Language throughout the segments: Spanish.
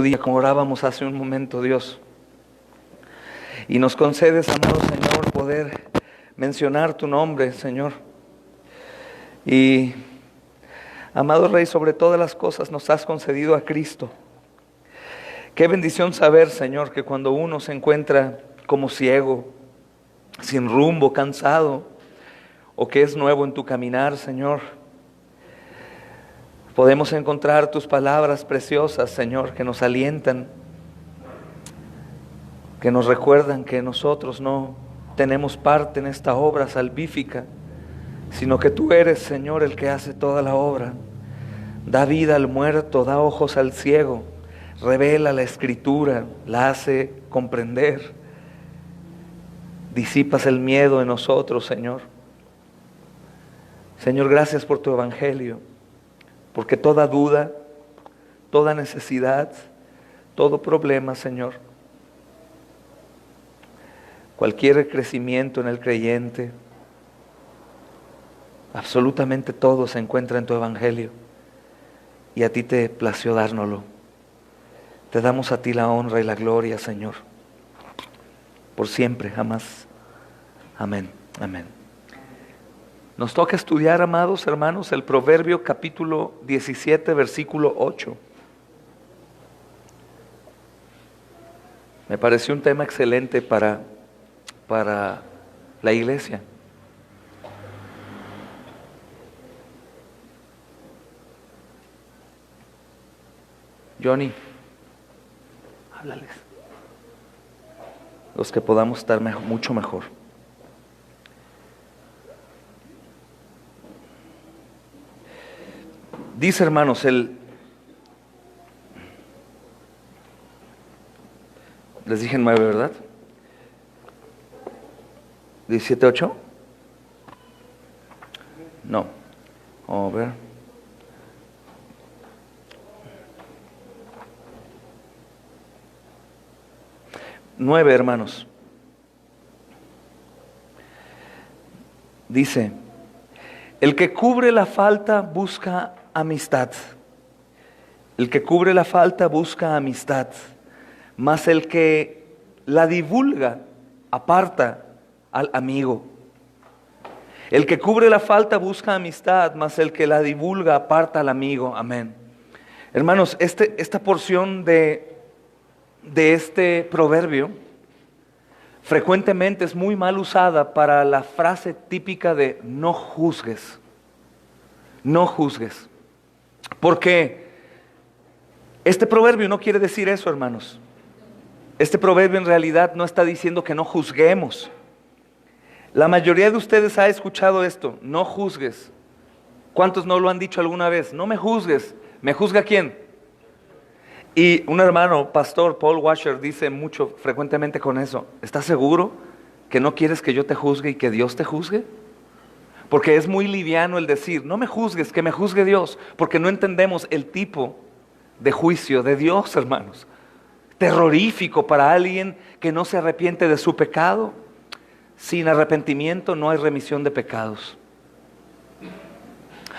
día, como orábamos hace un momento, Dios. Y nos concedes, amado Señor, poder mencionar tu nombre, Señor. Y, amado Rey, sobre todas las cosas nos has concedido a Cristo. Qué bendición saber, Señor, que cuando uno se encuentra como ciego, sin rumbo, cansado, o que es nuevo en tu caminar, Señor, podemos encontrar tus palabras preciosas, Señor, que nos alientan, que nos recuerdan que nosotros no tenemos parte en esta obra salvífica, sino que tú eres, Señor, el que hace toda la obra. Da vida al muerto, da ojos al ciego, revela la Escritura, la hace comprender. Disipas el miedo en nosotros, Señor. Señor, gracias por tu evangelio, porque toda duda, toda necesidad, todo problema, Señor, cualquier crecimiento en el creyente, absolutamente todo se encuentra en tu evangelio, y a ti te plació dárnoslo. Te damos a ti la honra y la gloria, Señor, por siempre, jamás. Amén, amén. Nos toca estudiar, amados hermanos, el Proverbio capítulo 17, versículo 8. Me pareció un tema excelente para la iglesia. Johnny, háblales. Los que podamos estar mucho mejor. Dice, hermanos, les dije 9, ¿verdad? 17:8. No. Vamos a ver. Nueve, hermanos. Dice: el que cubre la falta busca amistad. El que cubre la falta busca amistad, mas el que la divulga aparta al amigo. El que cubre la falta busca amistad, mas el que la divulga aparta al amigo. Amén. Hermanos, esta porción de este proverbio frecuentemente es muy mal usada para la frase típica de no juzgues. No juzgues. Porque este proverbio no quiere decir eso, hermanos. Este proverbio en realidad no está diciendo que no juzguemos. La mayoría de ustedes ha escuchado esto: no juzgues. ¿Cuántos no lo han dicho alguna vez? No me juzgues. ¿Me juzga quién? Y un hermano, pastor Paul Washer, dice mucho frecuentemente con eso: ¿estás seguro que no quieres que yo te juzgue y que Dios te juzgue? Porque es muy liviano el decir, no me juzgues, que me juzgue Dios, porque no entendemos el tipo de juicio de Dios, hermanos. Terrorífico para alguien que no se arrepiente de su pecado. Sin arrepentimiento no hay remisión de pecados.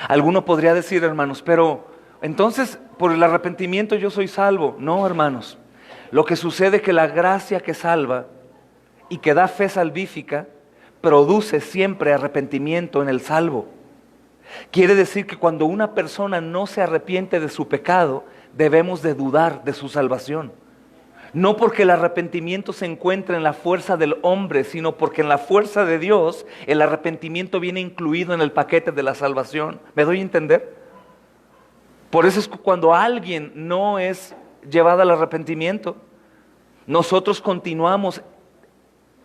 Alguno podría decir, hermanos, pero entonces por el arrepentimiento yo soy salvo. No, hermanos. Lo que sucede es que la gracia que salva y que da fe salvífica produce siempre arrepentimiento en el salvo. Quiere decir que cuando una persona no se arrepiente de su pecado, debemos de dudar de su salvación. No porque el arrepentimiento se encuentra en la fuerza del hombre, sino porque en la fuerza de Dios el arrepentimiento viene incluido en el paquete de la salvación. ¿Me doy a entender? Por eso es que cuando alguien no es llevado al arrepentimiento, nosotros continuamos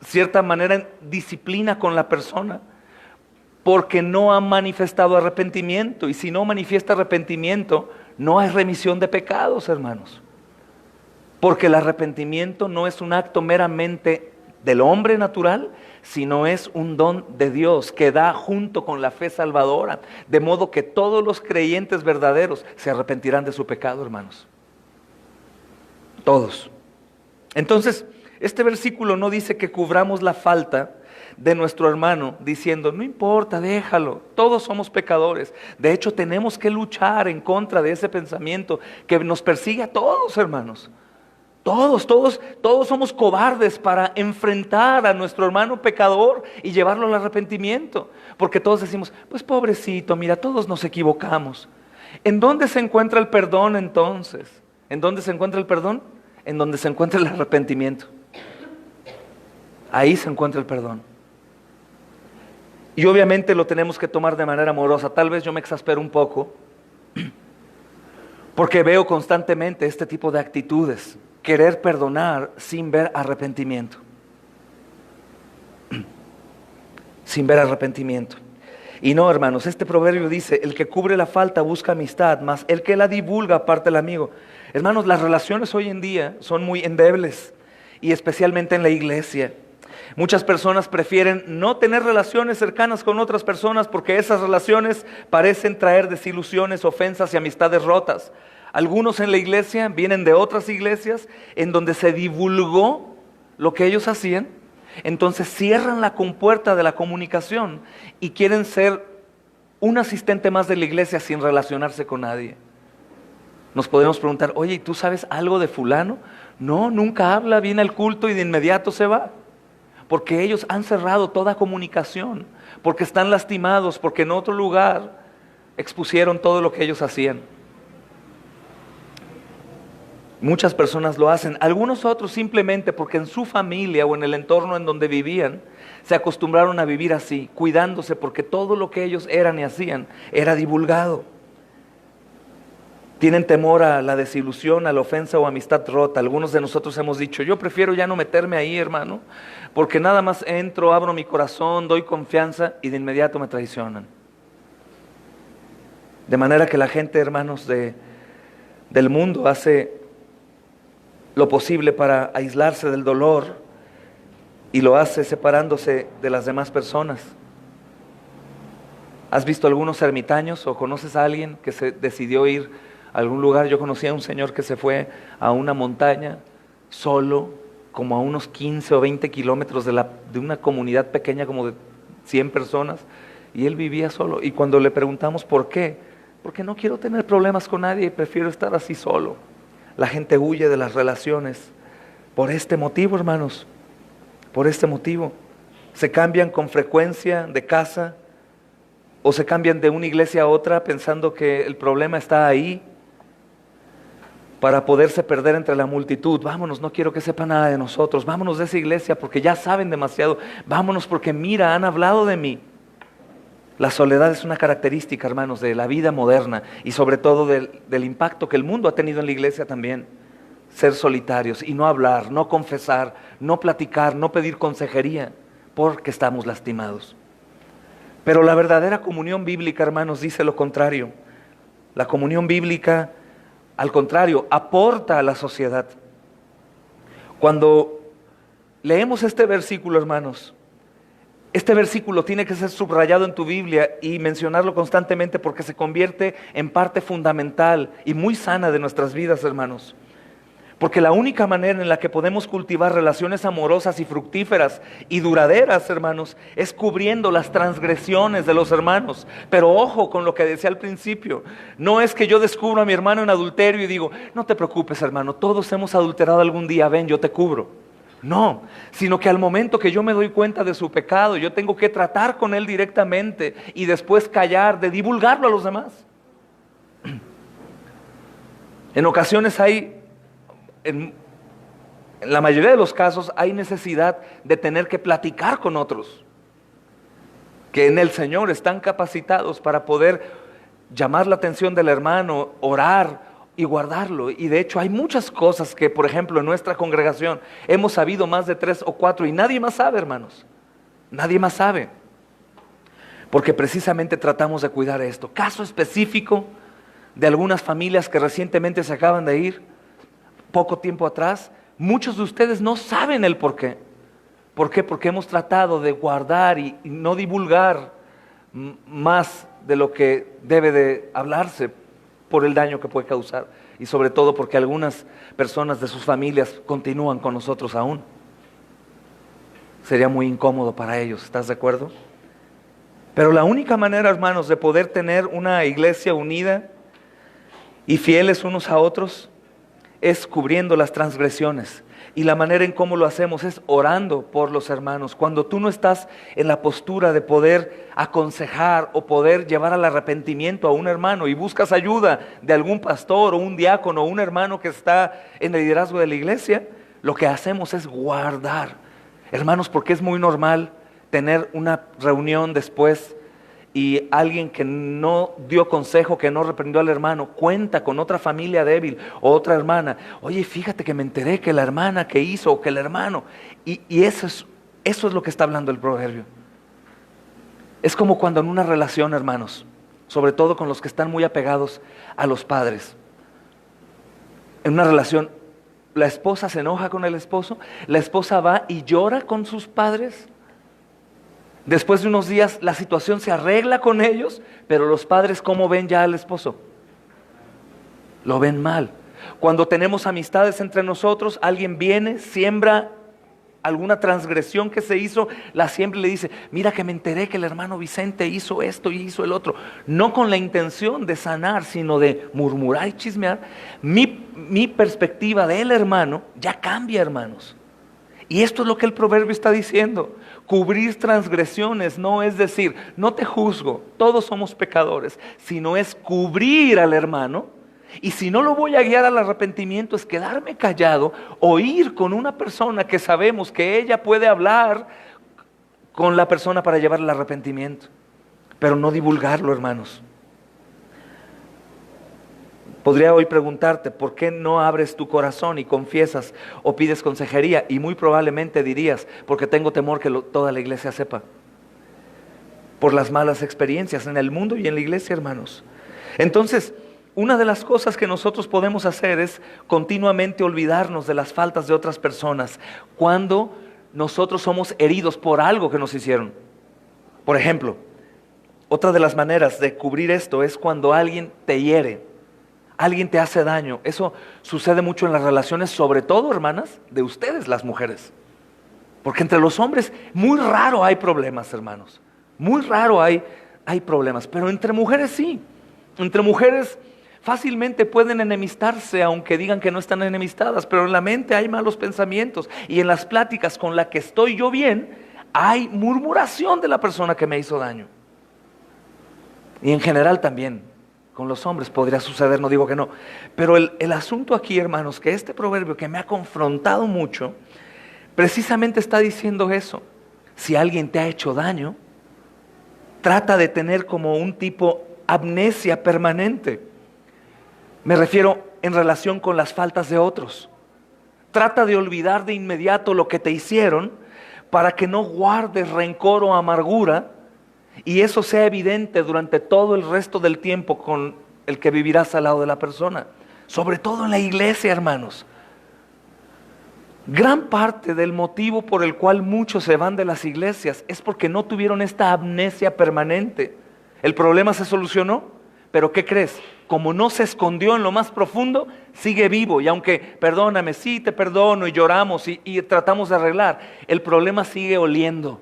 cierta manera en disciplina con la persona, porque no ha manifestado arrepentimiento. Y si no manifiesta arrepentimiento, no hay remisión de pecados, hermanos. Porque el arrepentimiento no es un acto meramente del hombre natural, sino es un don de Dios que da junto con la fe salvadora. De modo que todos los creyentes verdaderos se arrepentirán de su pecado, hermanos. Todos. Entonces, este versículo no dice que cubramos la falta, de nuestro hermano diciendo, no importa, déjalo, todos somos pecadores. De hecho, tenemos que luchar en contra de ese pensamiento que nos persigue a todos, hermanos. Todos somos cobardes para enfrentar a nuestro hermano pecador y llevarlo al arrepentimiento. Porque todos decimos, pues pobrecito, mira, todos nos equivocamos. ¿En dónde se encuentra el perdón entonces? ¿En dónde se encuentra el perdón? En donde se encuentra el arrepentimiento. Ahí se encuentra el perdón. Y obviamente lo tenemos que tomar de manera amorosa. Tal vez yo me exaspero un poco, porque veo constantemente este tipo de actitudes. Querer perdonar sin ver arrepentimiento. Sin ver arrepentimiento. Y no, hermanos, este proverbio dice, el que cubre la falta busca amistad, mas el que la divulga aparta el amigo. Hermanos, las relaciones hoy en día son muy endebles, y especialmente en la iglesia. Muchas personas prefieren no tener relaciones cercanas con otras personas porque esas relaciones parecen traer desilusiones, ofensas y amistades rotas. Algunos en la iglesia vienen de otras iglesias en donde se divulgó lo que ellos hacían. Entonces cierran la compuerta de la comunicación y quieren ser un asistente más de la iglesia sin relacionarse con nadie. Nos podemos preguntar, oye, ¿y tú sabes algo de fulano? No, nunca habla, viene al culto y de inmediato se va. Porque ellos han cerrado toda comunicación, porque están lastimados, porque en otro lugar expusieron todo lo que ellos hacían. Muchas personas lo hacen, algunos otros simplemente porque en su familia o en el entorno en donde vivían, se acostumbraron a vivir así, cuidándose porque todo lo que ellos eran y hacían era divulgado. Tienen temor a la desilusión, a la ofensa o amistad rota. Algunos de nosotros hemos dicho, yo prefiero ya no meterme ahí, hermano, porque nada más entro, abro mi corazón, doy confianza y de inmediato me traicionan. De manera que la gente, hermanos, del mundo hace lo posible para aislarse del dolor y lo hace separándose de las demás personas. ¿Has visto algunos ermitaños o conoces a alguien que se decidió ir a algún lugar? Yo conocí a un señor que se fue a una montaña solo, como a unos 15 o 20 kilómetros de una comunidad pequeña como de 100 personas, y él vivía solo. Y cuando le preguntamos por qué, porque no quiero tener problemas con nadie y prefiero estar así solo. La gente huye de las relaciones por este motivo, hermanos, por este motivo. Se cambian con frecuencia de casa o se cambian de una iglesia a otra pensando que el problema está ahí para poderse perder entre la multitud. Vámonos, no quiero que sepa nada de nosotros. Vámonos de esa iglesia porque ya saben demasiado. Vámonos porque mira, han hablado de mí. La soledad es una característica, hermanos, de la vida moderna y sobre todo del impacto que el mundo ha tenido en la iglesia también. Ser solitarios y no hablar, no confesar, no platicar, no pedir consejería, porque estamos lastimados. Pero la verdadera comunión bíblica, hermanos, dice lo contrario. La comunión bíblica, al contrario, aporta a la sociedad. Cuando leemos este versículo, hermanos, este versículo tiene que ser subrayado en tu Biblia y mencionarlo constantemente porque se convierte en parte fundamental y muy sana de nuestras vidas, hermanos. Porque la única manera en la que podemos cultivar relaciones amorosas y fructíferas y duraderas, hermanos, es cubriendo las transgresiones de los hermanos. Pero ojo con lo que decía al principio. No es que yo descubro a mi hermano en adulterio y digo, no te preocupes, hermano, todos hemos adulterado algún día, ven, yo te cubro. No, sino que al momento que yo me doy cuenta de su pecado, yo tengo que tratar con él directamente y después callar, de divulgarlo a los demás. En ocasiones en la mayoría de los casos hay necesidad de tener que platicar con otros, que en el Señor están capacitados para poder llamar la atención del hermano, orar y guardarlo. Y de hecho hay muchas cosas que, por ejemplo, en nuestra congregación hemos sabido más de 3 o 4 y nadie más sabe, hermanos. Nadie más sabe. Porque precisamente tratamos de cuidar esto. Caso específico de algunas familias que recientemente se acaban de ir, poco tiempo atrás. Muchos de ustedes no saben el por qué. ¿Por qué? Porque hemos tratado de guardar y no divulgar más de lo que debe de hablarse por el daño que puede causar. Y sobre todo porque algunas personas de sus familias continúan con nosotros aún. Sería muy incómodo para ellos, ¿estás de acuerdo? Pero la única manera, hermanos, de poder tener una iglesia unida y fieles unos a otros es cubriendo las transgresiones. Y la manera en cómo lo hacemos es orando por los hermanos. Cuando tú no estás en la postura de poder aconsejar o poder llevar al arrepentimiento a un hermano y buscas ayuda de algún pastor o un diácono o un hermano que está en el liderazgo de la iglesia, lo que hacemos es guardar. Hermanos, porque es muy normal tener una reunión después y alguien que no dio consejo, que no reprendió al hermano, cuenta con otra familia débil o otra hermana. Oye, fíjate que me enteré que la hermana que hizo o que el hermano. Y eso es lo que está hablando el proverbio. Es como cuando en una relación, hermanos, sobre todo con los que están muy apegados a los padres. En una relación, la esposa se enoja con el esposo, la esposa va y llora con sus padres. Después de unos días la situación se arregla con ellos, pero los padres, ¿cómo ven ya al esposo? Lo ven mal. Cuando tenemos amistades entre nosotros, alguien viene, siembra alguna transgresión que se hizo, la siembra y le dice, mira que me enteré que el hermano Vicente hizo esto y hizo el otro. No con la intención de sanar, sino de murmurar y chismear. Mi perspectiva del hermano ya cambia, hermanos. Y esto es lo que el proverbio está diciendo. Cubrir transgresiones no es decir, no te juzgo, todos somos pecadores, sino es cubrir al hermano. Y si no lo voy a guiar al arrepentimiento, es quedarme callado o ir con una persona que sabemos que ella puede hablar con la persona para llevar el arrepentimiento. Pero no divulgarlo, hermanos. Podría hoy preguntarte, ¿por qué no abres tu corazón y confiesas o pides consejería? Y muy probablemente dirías, porque tengo temor que toda la iglesia sepa. Por las malas experiencias en el mundo y en la iglesia, hermanos. Entonces, una de las cosas que nosotros podemos hacer es continuamente olvidarnos de las faltas de otras personas cuando nosotros somos heridos por algo que nos hicieron. Por ejemplo, otra de las maneras de cubrir esto es cuando alguien te hiere. Alguien te hace daño. Eso sucede mucho en las relaciones, sobre todo, hermanas, de ustedes, las mujeres. Porque entre los hombres, muy raro hay problemas, hermanos. Muy raro hay problemas. Pero entre mujeres sí. Entre mujeres fácilmente pueden enemistarse, aunque digan que no están enemistadas. Pero en la mente hay malos pensamientos. Y en las pláticas con la que estoy yo bien, hay murmuración de la persona que me hizo daño. Y en general también. Con los hombres podría suceder, no digo que no. Pero el asunto aquí, hermanos, que este proverbio que me ha confrontado mucho, precisamente está diciendo eso. Si alguien te ha hecho daño, trata de tener como un tipo amnesia permanente. Me refiero en relación con las faltas de otros. Trata de olvidar de inmediato lo que te hicieron para que no guardes rencor o amargura. Y eso sea evidente durante todo el resto del tiempo con el que vivirás al lado de la persona. Sobre todo en la iglesia, hermanos. Gran parte del motivo por el cual muchos se van de las iglesias es porque no tuvieron esta amnesia permanente. El problema se solucionó, pero ¿qué crees? Como no se escondió en lo más profundo, sigue vivo. Y aunque, perdóname, sí te perdono y lloramos y tratamos de arreglar, el problema sigue oliendo.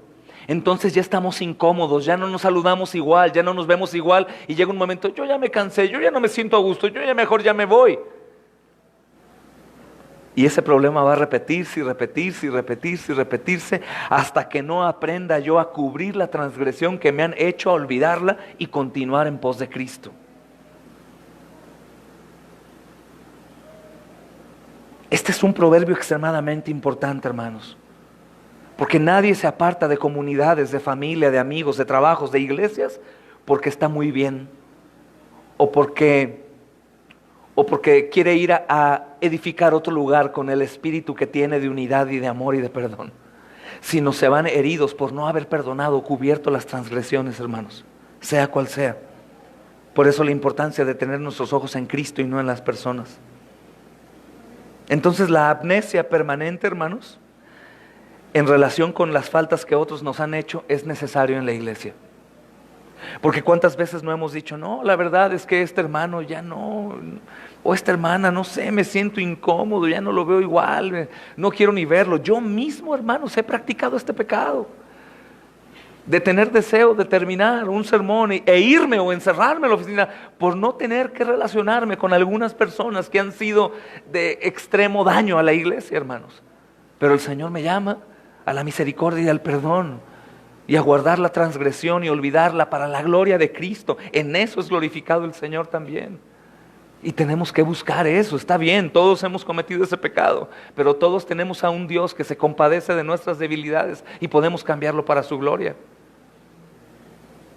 Entonces ya estamos incómodos, ya no nos saludamos igual, ya no nos vemos igual y llega un momento, yo ya me cansé, yo ya no me siento a gusto, yo ya mejor ya me voy. Y ese problema va a repetirse y repetirse y repetirse y repetirse hasta que no aprenda yo a cubrir la transgresión que me han hecho, a olvidarla y continuar en pos de Cristo. Este es un proverbio extremadamente importante, hermanos. Porque nadie se aparta de comunidades, de familia, de amigos, de trabajos, de iglesias, porque está muy bien. O porque quiere ir a edificar otro lugar con el espíritu que tiene de unidad y de amor y de perdón. Sino se van heridos por no haber perdonado o cubierto las transgresiones, hermanos. Sea cual sea. Por eso la importancia de tener nuestros ojos en Cristo y no en las personas. Entonces la amnesia permanente, hermanos, en relación con las faltas que otros nos han hecho, es necesario en la iglesia. Porque cuántas veces no hemos dicho, no, la verdad es que este hermano ya no, o esta hermana, no sé, me siento incómodo, ya no lo veo igual, no quiero ni verlo. Yo mismo, hermanos, he practicado este pecado de tener deseo de terminar un sermón e irme o encerrarme en la oficina por no tener que relacionarme con algunas personas que han sido de extremo daño a la iglesia, hermanos. Pero el Señor me llama a la misericordia y al perdón y a guardar la transgresión y olvidarla para la gloria de Cristo. En eso es glorificado el Señor también. Y tenemos que buscar eso. Está bien, todos hemos cometido ese pecado, pero todos tenemos a un Dios que se compadece de nuestras debilidades y podemos cambiarlo para su gloria,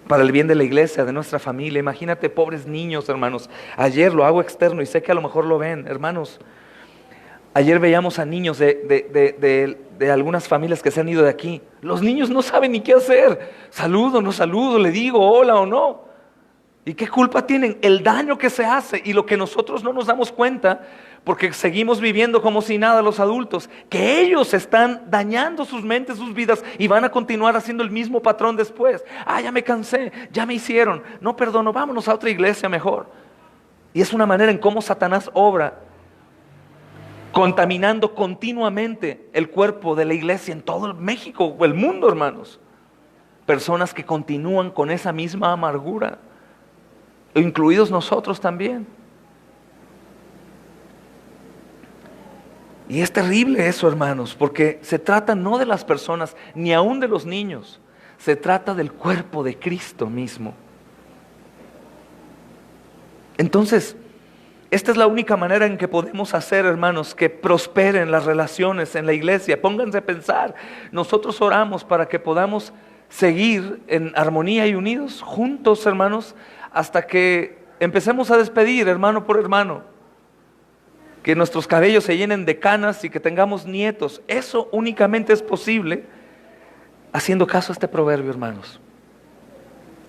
para el bien de la iglesia, de nuestra familia. Imagínate, pobres niños, hermanos. Ayer lo hago externo y sé que a lo mejor lo ven, hermanos. Ayer veíamos a niños de algunas familias que se han ido de aquí. Los niños no saben ni qué hacer. Saludo, no saludo, le digo hola o no. ¿Y qué culpa tienen? El daño que se hace y lo que nosotros no nos damos cuenta, porque seguimos viviendo como si nada los adultos, que ellos están dañando sus mentes, sus vidas, y van a continuar haciendo el mismo patrón después. Ya me cansé, ya me hicieron, no perdono, vámonos a otra iglesia mejor. Y es una manera en cómo Satanás obra, contaminando continuamente el cuerpo de la iglesia en todo México o el mundo, hermanos. Personas que continúan con esa misma amargura, incluidos nosotros también. Y es terrible eso, hermanos, porque se trata no de las personas, ni aún de los niños, se trata del cuerpo de Cristo mismo. Entonces, esta es la única manera en que podemos hacer, hermanos, que prosperen las relaciones en la iglesia. Pónganse a pensar, nosotros oramos para que podamos seguir en armonía y unidos, juntos, hermanos, hasta que empecemos a despedir hermano por hermano, que nuestros cabellos se llenen de canas y que tengamos nietos. Eso únicamente es posible haciendo caso a este proverbio, hermanos.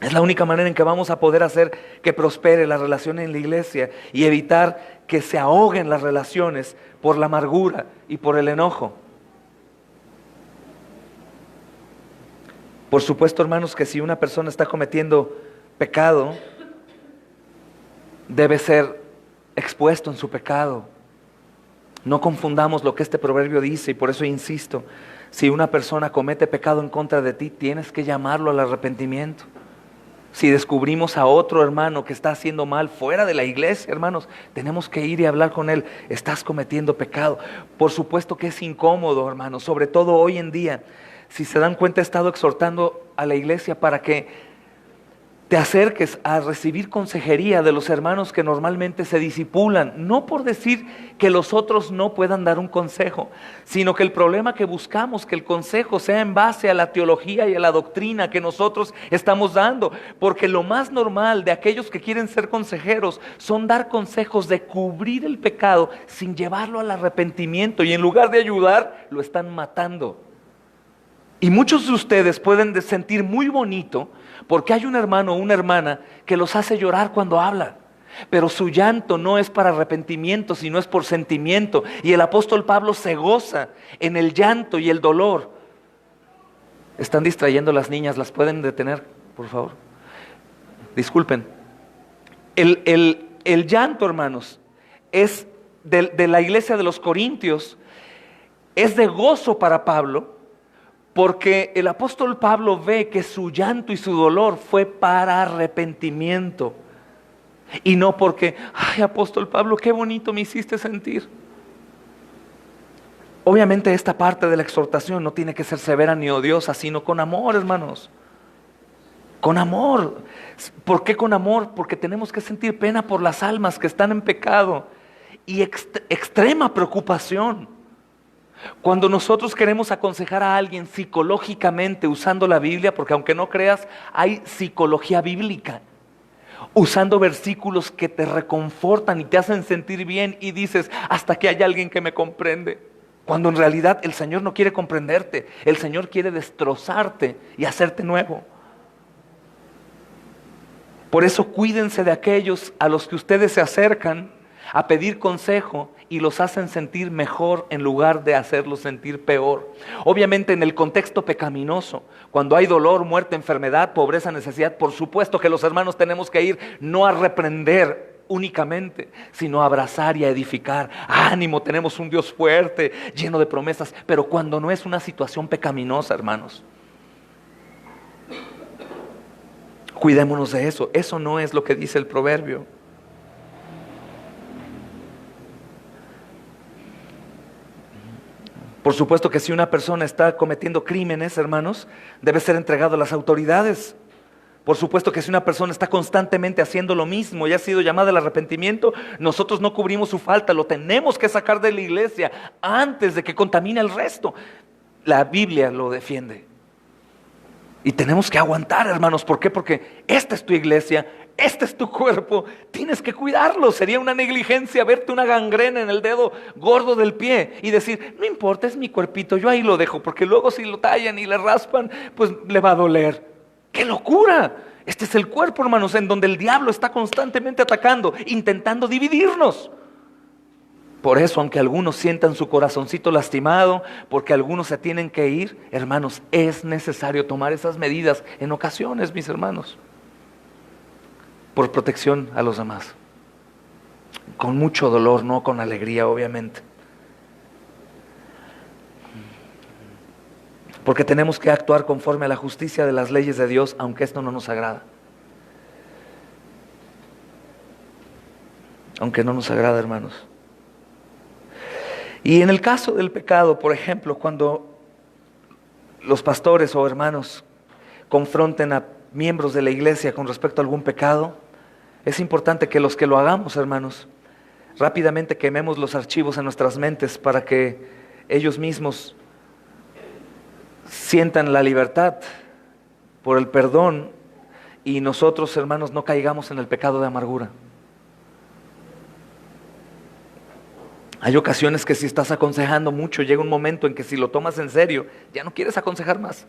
Es la única manera en que vamos a poder hacer que prospere la relación en la iglesia y evitar que se ahoguen las relaciones por la amargura y por el enojo. Por supuesto, hermanos, que si una persona está cometiendo pecado, debe ser expuesto en su pecado. No confundamos lo que este proverbio dice, y por eso insisto, si una persona comete pecado en contra de ti, tienes que llamarlo al arrepentimiento. Si descubrimos a otro hermano que está haciendo mal fuera de la iglesia, hermanos, tenemos que ir y hablar con él. Estás cometiendo pecado. Por supuesto que es incómodo, hermanos, sobre todo hoy en día. Si se dan cuenta, he estado exhortando a la iglesia para que te acerques a recibir consejería de los hermanos que normalmente se discipulan, no por decir que los otros no puedan dar un consejo, sino que el problema que buscamos, que el consejo sea en base a la teología y a la doctrina que nosotros estamos dando, porque lo más normal de aquellos que quieren ser consejeros son dar consejos de cubrir el pecado sin llevarlo al arrepentimiento, y en lugar de ayudar, lo están matando. Y muchos de ustedes pueden sentir muy bonito porque hay un hermano o una hermana que los hace llorar cuando habla, pero su llanto no es para arrepentimiento, sino es por sentimiento. Y el apóstol Pablo se goza en el llanto y el dolor. Están distrayendo las niñas, ¿las pueden detener, por favor? Disculpen. El llanto, hermanos, es de la iglesia de los Corintios, es de gozo para Pablo, porque el apóstol Pablo ve que su llanto y su dolor fue para arrepentimiento. Y no porque, ay, apóstol Pablo, qué bonito me hiciste sentir. Obviamente esta parte de la exhortación no tiene que ser severa ni odiosa, sino con amor, hermanos. Con amor. ¿Por qué con amor? Porque tenemos que sentir pena por las almas que están en pecado y extrema preocupación. Cuando nosotros queremos aconsejar a alguien psicológicamente usando la Biblia, porque aunque no creas, hay psicología bíblica, usando versículos que te reconfortan y te hacen sentir bien, y dices, hasta que hay alguien que me comprende, cuando en realidad el Señor no quiere comprenderte, el Señor quiere destrozarte y hacerte nuevo. Por eso cuídense de aquellos a los que ustedes se acercan a pedir consejo y los hacen sentir mejor en lugar de hacerlos sentir peor. Obviamente en el contexto pecaminoso, cuando hay dolor, muerte, enfermedad, pobreza, necesidad, por supuesto que los hermanos tenemos que ir no a reprender únicamente, sino a abrazar y a edificar. Ánimo, tenemos un Dios fuerte, lleno de promesas, pero cuando no es una situación pecaminosa, hermanos, cuidémonos de eso. Eso no es lo que dice el proverbio. Por supuesto que si una persona está cometiendo crímenes, hermanos, debe ser entregado a las autoridades. Por supuesto que si una persona está constantemente haciendo lo mismo y ha sido llamada al arrepentimiento, nosotros no cubrimos su falta, lo tenemos que sacar de la iglesia antes de que contamine al resto. La Biblia lo defiende. Y tenemos que aguantar, hermanos. ¿Por qué? Porque esta es tu iglesia, este es tu cuerpo, tienes que cuidarlo. Sería una negligencia verte una gangrena en el dedo gordo del pie y decir, no importa, es mi cuerpito, yo ahí lo dejo, porque luego si lo tallan y le raspan, pues le va a doler. ¡Qué locura! Este es el cuerpo, hermanos, en donde el diablo está constantemente atacando, intentando dividirnos. Por eso, aunque algunos sientan su corazoncito lastimado, porque algunos se tienen que ir, hermanos, es necesario tomar esas medidas en ocasiones, mis hermanos, por protección a los demás. Con mucho dolor, no con alegría, obviamente. Porque tenemos que actuar conforme a la justicia de las leyes de Dios, aunque esto no nos agrada. Aunque no nos agrada, hermanos. Y en el caso del pecado, por ejemplo, cuando los pastores o hermanos confronten a miembros de la iglesia con respecto a algún pecado, es importante que los que lo hagamos, hermanos, rápidamente quememos los archivos en nuestras mentes para que ellos mismos sientan la libertad por el perdón y nosotros, hermanos, no caigamos en el pecado de amargura. Hay ocasiones que si estás aconsejando mucho, llega un momento en que si lo tomas en serio, ya no quieres aconsejar más.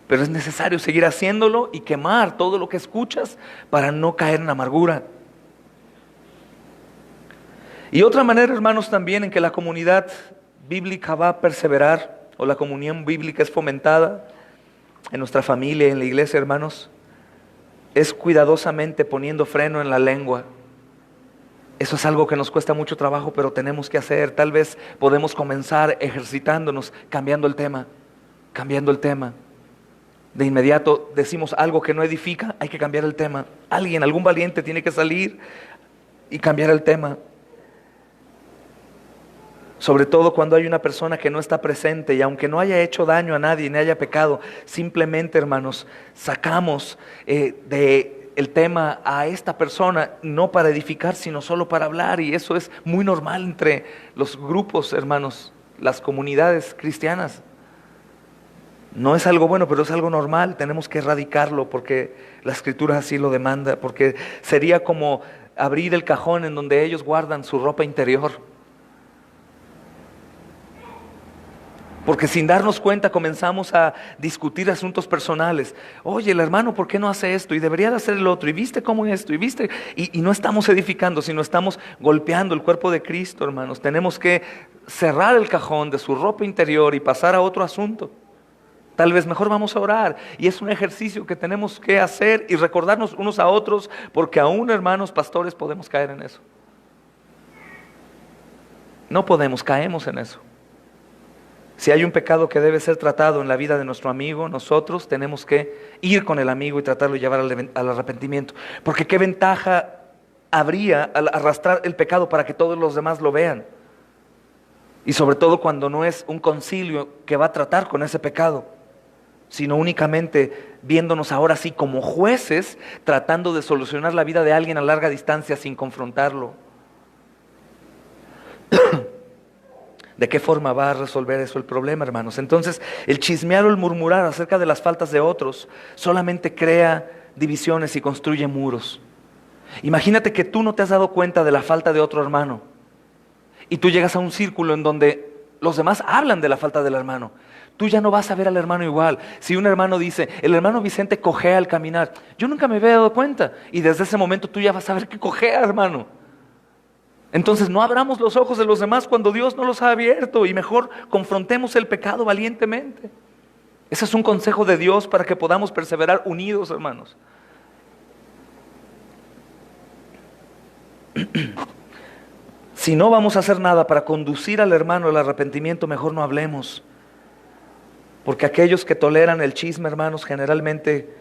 Pero es necesario seguir haciéndolo y quemar todo lo que escuchas para no caer en amargura. Y otra manera, hermanos, también en que la comunidad bíblica va a perseverar, o la comunión bíblica es fomentada en nuestra familia, en la iglesia, hermanos, es cuidadosamente poniendo freno en la lengua. Eso es algo que nos cuesta mucho trabajo, pero tenemos que hacer. Tal vez podemos comenzar ejercitándonos, cambiando el tema. De inmediato decimos algo que no edifica, hay que cambiar el tema. Algún valiente tiene que salir y cambiar el tema. Sobre todo cuando hay una persona que no está presente y aunque no haya hecho daño a nadie ni haya pecado, simplemente, hermanos, sacamos el tema a esta persona, no para edificar, sino solo para hablar, y eso es muy normal entre los grupos, hermanos, las comunidades cristianas. No es algo bueno, pero es algo normal, tenemos que erradicarlo porque la Escritura así lo demanda, porque sería como abrir el cajón en donde ellos guardan su ropa interior. Porque sin darnos cuenta comenzamos a discutir asuntos personales. Oye, el hermano, ¿por qué no hace esto? Y debería de hacer el otro. ¿Y viste cómo esto? ¿Y viste? Y no estamos edificando, sino estamos golpeando el cuerpo de Cristo, hermanos. Tenemos que cerrar el cajón de su ropa interior y pasar a otro asunto. Tal vez mejor vamos a orar. Y es un ejercicio que tenemos que hacer y recordarnos unos a otros, porque aún, hermanos pastores, podemos caer en eso. No podemos, caemos en eso. Si hay un pecado que debe ser tratado en la vida de nuestro amigo, nosotros tenemos que ir con el amigo y tratarlo y llevar al arrepentimiento. Porque qué ventaja habría al arrastrar el pecado para que todos los demás lo vean. Y sobre todo cuando no es un concilio que va a tratar con ese pecado, sino únicamente viéndonos ahora sí como jueces, tratando de solucionar la vida de alguien a larga distancia sin confrontarlo. ¿De qué forma va a resolver eso el problema, hermanos? Entonces, el chismear o el murmurar acerca de las faltas de otros solamente crea divisiones y construye muros. Imagínate que tú no te has dado cuenta de la falta de otro hermano y tú llegas a un círculo en donde los demás hablan de la falta del hermano. Tú ya no vas a ver al hermano igual. Si un hermano dice, el hermano Vicente cojea al caminar, yo nunca me había dado cuenta, y desde ese momento tú ya vas a ver que cojea, hermano. Entonces no abramos los ojos de los demás cuando Dios no los ha abierto y mejor confrontemos el pecado valientemente. Ese es un consejo de Dios para que podamos perseverar unidos, hermanos. Si no vamos a hacer nada para conducir al hermano al arrepentimiento, mejor no hablemos. Porque aquellos que toleran el chisme, hermanos, generalmente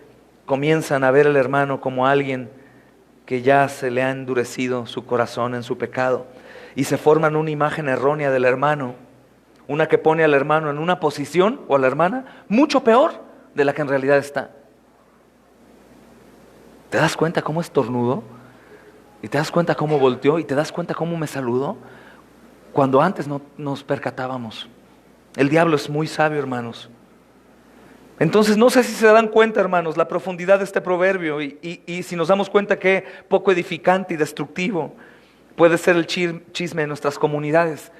comienzan a ver al hermano como alguien que ya se le ha endurecido su corazón en su pecado. Y se forman una imagen errónea del hermano. Una que pone al hermano en una posición, o a la hermana, mucho peor de la que en realidad está. ¿Te das cuenta cómo estornudó? ¿Y te das cuenta cómo volteó? ¿Y te das cuenta cómo me saludó? Cuando antes no nos percatábamos. El diablo es muy sabio, hermanos. Entonces no sé si se dan cuenta, hermanos, la profundidad de este proverbio y si nos damos cuenta que poco edificante y destructivo puede ser el chisme en nuestras comunidades.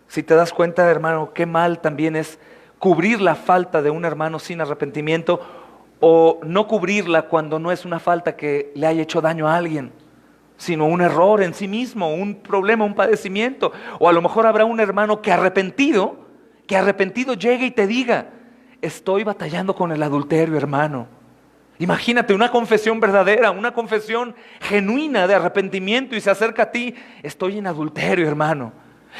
Si te das cuenta, hermano, qué mal también es cubrir la falta de un hermano sin arrepentimiento o no cubrirla cuando no es una falta que le haya hecho daño a alguien, sino un error en sí mismo, un problema, un padecimiento. O a lo mejor habrá un hermano que arrepentido llegue y te diga: estoy batallando con el adulterio, hermano. Imagínate una confesión verdadera, una confesión genuina de arrepentimiento y se acerca a ti: estoy en adulterio, hermano.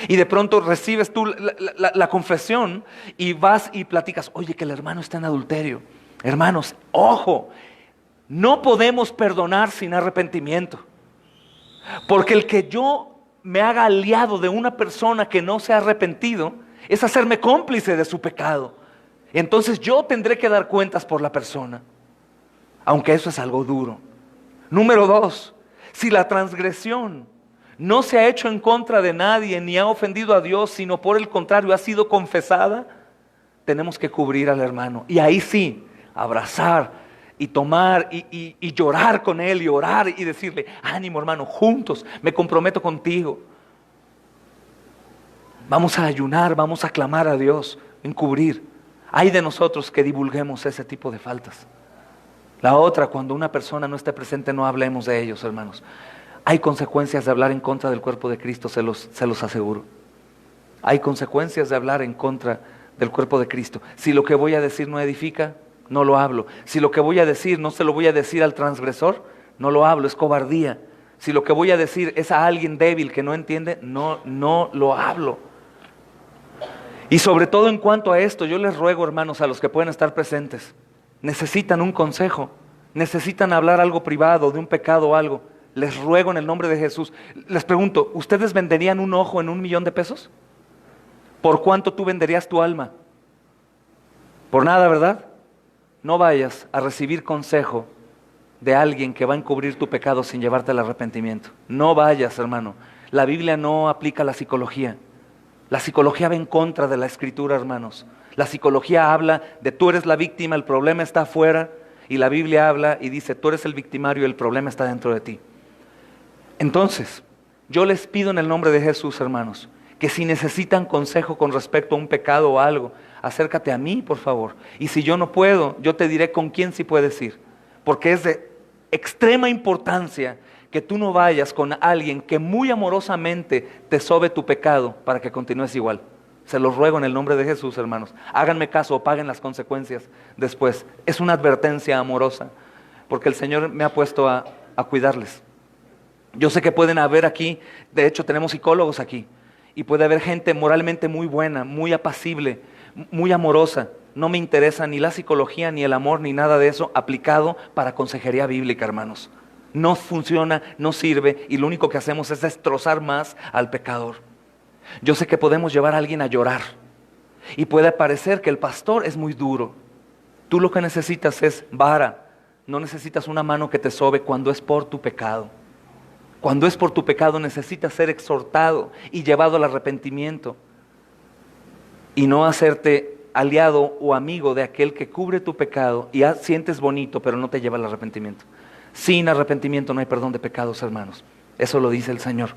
Y de pronto recibes tú la confesión y vas y platicas: oye, que el hermano está en adulterio. Hermanos, ojo, no podemos perdonar sin arrepentimiento. Porque el que yo me haga aliado de una persona que no se ha arrepentido es hacerme cómplice de su pecado. Entonces yo tendré que dar cuentas por la persona, aunque eso es algo duro. Número 2, si la transgresión no se ha hecho en contra de nadie, ni ha ofendido a Dios, sino por el contrario ha sido confesada, tenemos que cubrir al hermano. Y ahí sí, abrazar y tomar y llorar con él y orar y decirle: ánimo, hermano, juntos, me comprometo contigo. Vamos a ayunar, vamos a clamar a Dios en cubrir. Hay de nosotros que divulguemos ese tipo de faltas. La otra, cuando una persona no esté presente, no hablemos de ellos, hermanos. Hay consecuencias de hablar en contra del cuerpo de Cristo, se los aseguro. Hay consecuencias de hablar en contra del cuerpo de Cristo. Si lo que voy a decir no edifica, no lo hablo. Si lo que voy a decir no se lo voy a decir al transgresor, no lo hablo, es cobardía. Si lo que voy a decir es a alguien débil que no entiende, no lo hablo. Y sobre todo en cuanto a esto, yo les ruego, hermanos, a los que pueden estar presentes, necesitan un consejo, necesitan hablar algo privado, de un pecado o algo. Les ruego en el nombre de Jesús. Les pregunto, ¿ustedes venderían un ojo en $1,000,000 de pesos? ¿Por cuánto tú venderías tu alma? Por nada, ¿verdad? No vayas a recibir consejo de alguien que va a encubrir tu pecado sin llevarte al arrepentimiento. No vayas, hermano. La Biblia no aplica la psicología. La psicología va en contra de la Escritura, hermanos. La psicología habla de tú eres la víctima, el problema está afuera, y la Biblia habla y dice tú eres el victimario, el problema está dentro de ti. Entonces, yo les pido en el nombre de Jesús, hermanos, que si necesitan consejo con respecto a un pecado o algo, acércate a mí, por favor. Y si yo no puedo, yo te diré con quién sí puedes ir. Porque es de extrema importancia que tú no vayas con alguien que muy amorosamente te sobe tu pecado para que continúes igual. Se los ruego en el nombre de Jesús, hermanos. Háganme caso o paguen las consecuencias después. Es una advertencia amorosa, porque el Señor me ha puesto a cuidarles. Yo sé que pueden haber aquí, de hecho tenemos psicólogos aquí, y puede haber gente moralmente muy buena, muy apacible, muy amorosa. No me interesa ni la psicología, ni el amor, ni nada de eso aplicado para consejería bíblica, hermanos. No funciona, no sirve, y lo único que hacemos es destrozar más al pecador. Yo sé que podemos llevar a alguien a llorar, y puede parecer que el pastor es muy duro. Tú lo que necesitas es vara, no necesitas una mano que te sobe cuando es por tu pecado. Cuando es por tu pecado necesitas ser exhortado y llevado al arrepentimiento, y no hacerte aliado o amigo de aquel que cubre tu pecado y sientes bonito pero no te lleva al arrepentimiento. Sin arrepentimiento no hay perdón de pecados, hermanos. Eso lo dice el Señor.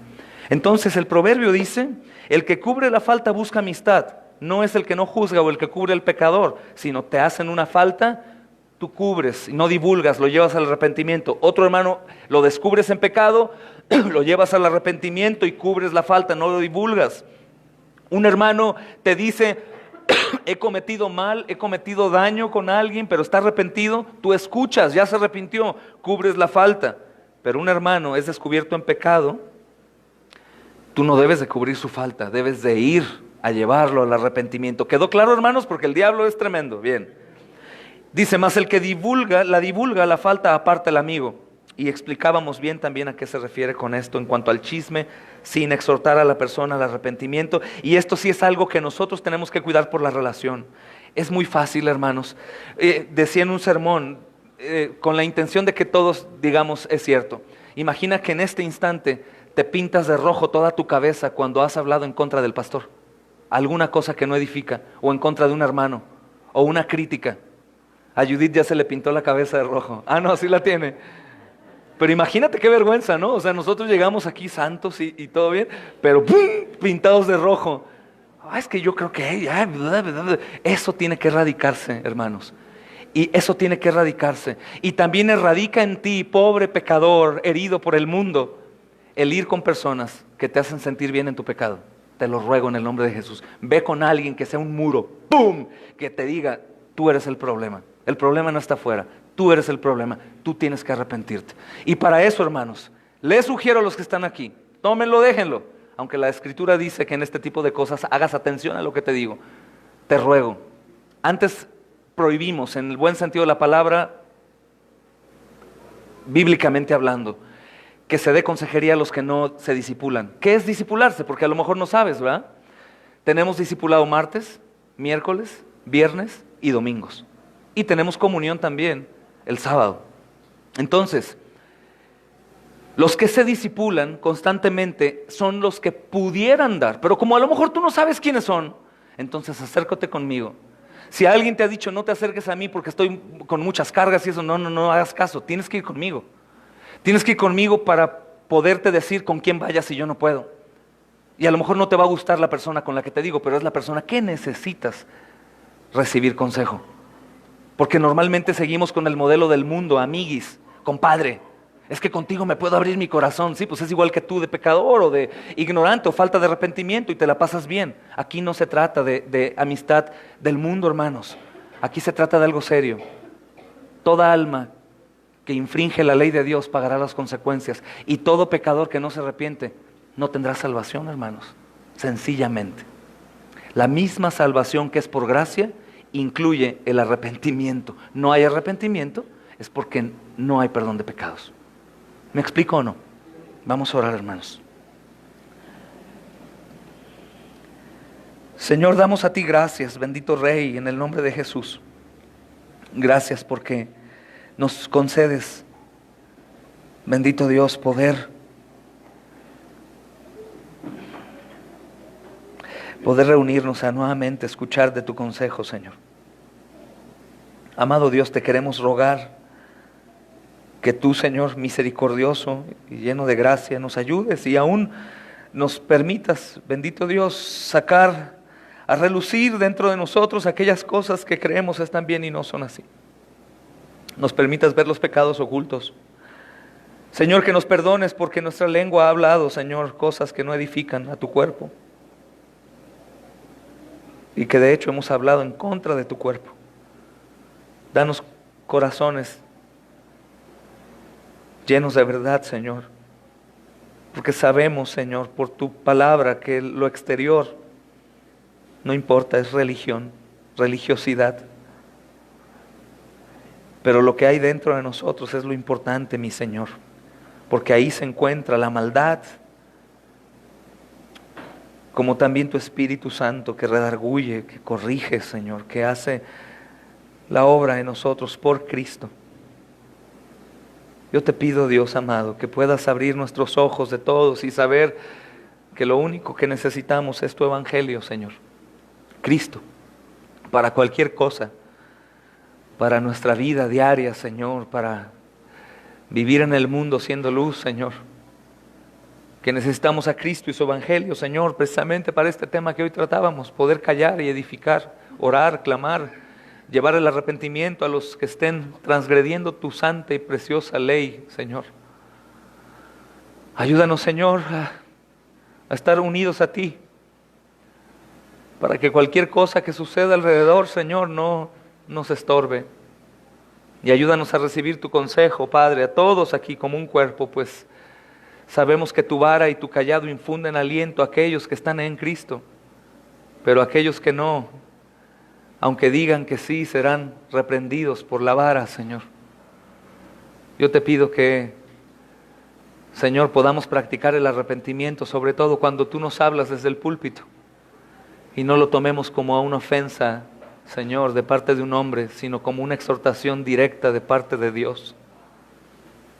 Entonces el proverbio dice: el que cubre la falta busca amistad. No es el que no juzga o el que cubre el pecador, sino te hacen una falta, tú cubres y no divulgas, lo llevas al arrepentimiento. Otro hermano lo descubres en pecado, lo llevas al arrepentimiento y cubres la falta, no lo divulgas. Un hermano te dice, he cometido mal, he cometido daño con alguien, pero está arrepentido, tú escuchas, ya se arrepintió, cubres la falta. Pero un hermano es descubierto en pecado, tú no debes de cubrir su falta, debes de ir a llevarlo al arrepentimiento. ¿Quedó claro, hermanos? Porque el diablo es tremendo. Bien. Dice, más el que divulga la falta aparta el amigo. Y explicábamos bien también a qué se refiere con esto en cuanto al chisme, sin exhortar a la persona al arrepentimiento. Y esto sí es algo que nosotros tenemos que cuidar por la relación. Es muy fácil, hermanos. Decía en un sermón, con la intención de que todos digamos es cierto. Imagina que en este instante te pintas de rojo toda tu cabeza cuando has hablado en contra del pastor. Alguna cosa que no edifica, o en contra de un hermano, o una crítica. A Judith ya se le pintó la cabeza de rojo. Ah, no, sí la tiene. Pero imagínate qué vergüenza, ¿no? O sea, nosotros llegamos aquí santos y todo bien, pero ¡pum!, pintados de rojo. Es que yo creo que eso tiene que erradicarse, hermanos. Y eso tiene que erradicarse. Y también erradica en ti, pobre pecador, herido por el mundo, el ir con personas que te hacen sentir bien en tu pecado. Te lo ruego en el nombre de Jesús. Ve con alguien que sea un muro, ¡pum!, que te diga, tú eres el problema. El problema no está afuera, tú eres el problema, tú tienes que arrepentirte. Y para eso, hermanos, les sugiero a los que están aquí, tómenlo, déjenlo. Aunque la Escritura dice que en este tipo de cosas hagas atención a lo que te digo. Te ruego. Antes prohibimos, en el buen sentido de la palabra, bíblicamente hablando, que se dé consejería a los que no se discipulan. ¿Qué es discipularse? Porque a lo mejor no sabes, ¿verdad? Tenemos discipulado martes, miércoles, viernes y domingos. Y tenemos comunión también el sábado. Entonces, los que se discipulan constantemente son los que pudieran dar, pero como a lo mejor tú no sabes quiénes son, entonces acércate conmigo. Si alguien te ha dicho no te acerques a mí porque estoy con muchas cargas y eso, no hagas caso, tienes que ir conmigo. Tienes que ir conmigo para poderte decir con quién vayas si yo no puedo. Y a lo mejor no te va a gustar la persona con la que te digo, pero es la persona que necesitas recibir consejo. Porque normalmente seguimos con el modelo del mundo, amiguis, compadre. Es que contigo me puedo abrir mi corazón. Sí, pues es igual que tú de pecador o de ignorante o falta de arrepentimiento y te la pasas bien. Aquí no se trata de amistad del mundo, hermanos. Aquí se trata de algo serio. Toda alma que infringe la ley de Dios pagará las consecuencias. Y todo pecador que no se arrepiente no tendrá salvación, hermanos. Sencillamente. La misma salvación que es por gracia incluye el arrepentimiento. No hay arrepentimiento, es porque no hay perdón de pecados. ¿Me explico o no? Vamos a orar, hermanos. Señor, damos a ti gracias, bendito Rey, en el nombre de Jesús. Gracias porque nos concedes, bendito Dios, poder reunirnos a nuevamente escuchar de tu consejo, Señor. Amado Dios, te queremos rogar que tú, Señor, misericordioso y lleno de gracia, nos ayudes y aún nos permitas, bendito Dios, sacar a relucir dentro de nosotros aquellas cosas que creemos están bien y no son así. Nos permitas ver los pecados ocultos. Señor, que nos perdones porque nuestra lengua ha hablado, Señor, cosas que no edifican a tu cuerpo. Y que de hecho hemos hablado en contra de tu cuerpo. Danos corazones llenos de verdad, Señor. Porque sabemos, Señor, por tu palabra que lo exterior no importa, es religión, religiosidad. Pero lo que hay dentro de nosotros es lo importante, mi Señor. Porque ahí se encuentra la maldad, como también tu Espíritu Santo que redarguye, que corrige, Señor, que hace la obra en nosotros por Cristo. Yo te pido, Dios amado, que puedas abrir nuestros ojos de todos y saber que lo único que necesitamos es tu Evangelio, Señor. Cristo, para cualquier cosa, para nuestra vida diaria, Señor, para vivir en el mundo siendo luz, Señor. Que necesitamos a Cristo y su Evangelio, Señor, precisamente para este tema que hoy tratábamos, poder callar y edificar, orar, clamar, llevar el arrepentimiento a los que estén transgrediendo tu santa y preciosa ley, Señor. Ayúdanos, Señor, a estar unidos a ti, para que cualquier cosa que suceda alrededor, Señor, no nos estorbe. Y ayúdanos a recibir tu consejo, Padre, a todos aquí como un cuerpo, pues sabemos que tu vara y tu callado infunden aliento a aquellos que están en Cristo, pero aquellos que no, aunque digan que sí, serán reprendidos por la vara, Señor. Yo te pido que, Señor, podamos practicar el arrepentimiento, sobre todo cuando tú nos hablas desde el púlpito, y no lo tomemos como una ofensa, Señor, de parte de un hombre, sino como una exhortación directa de parte de Dios.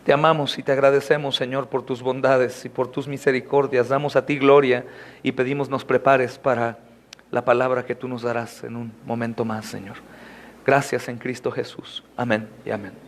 Te amamos y te agradecemos, Señor, por tus bondades y por tus misericordias. Damos a ti gloria y pedimos nos prepares para la palabra que tú nos darás en un momento más, Señor. Gracias en Cristo Jesús. Amén y amén.